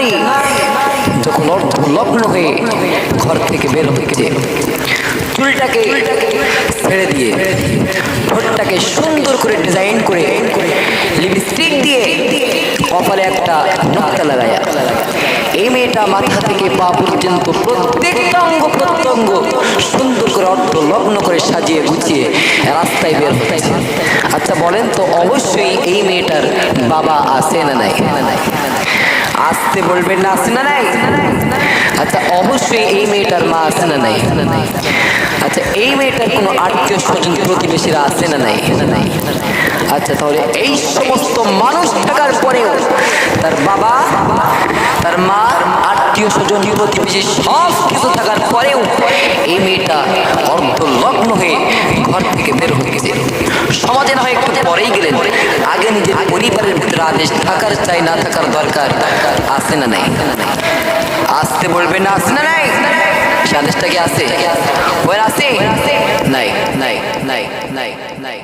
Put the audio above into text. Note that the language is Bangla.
নারী যখন অর্ধলগ্ন হয়ে ঘর থেকে বের হচ্ছে, চুলটাকে ছেড়ে দিয়ে ঠোঁটটাকে সুন্দর করে ডিজাইন করে লিপস্টিক দিয়ে কপালে একটা নোক্তা লাগায়া এই মেয়েটা মাথা থেকে পা পর্যন্ত প্রত্যেকটা অঙ্গ প্রত্যঙ্গ সুন্দর করে অর্ধলগ্ন করে সাজিয়ে গুছিয়ে রাস্তায় বের হচ্ছে। আচ্ছা বলেন তো, অবশ্যই এই মেয়েটার বাবা আছে না নাই? আসতে বলবেন না, আছে না নাই? আচ্ছা অবশ্যই এই মেয়েটার মা আছে না নাই? আচ্ছা এই মেয়েটার কোনো আত্মীয় স্বজন প্রতিবেশীরা আছে না নাই? আচ্ছা তাহলে এই সমস্ত মানুষ থাকার পরেও তার বাবা, তার মা, আত্মীয় স্বজন প্রতিবেশী সব কিছু থাকার পরেও এই মেয়েটা অর্ধলগ্ন হয়ে ঘর থেকে বের হয়েছে। সমাজে না হয় একটু পরেই গেলেন, আগে নিজের পরিবারের ভিতরে আদেশ থাকার চাই না থাকার দরকার আছে না নাই? আসতে বলবেন না, আছে না নাই? সে আদেশটা কি আছে? আছে নাই? নাই নাই নাই নাই নাই।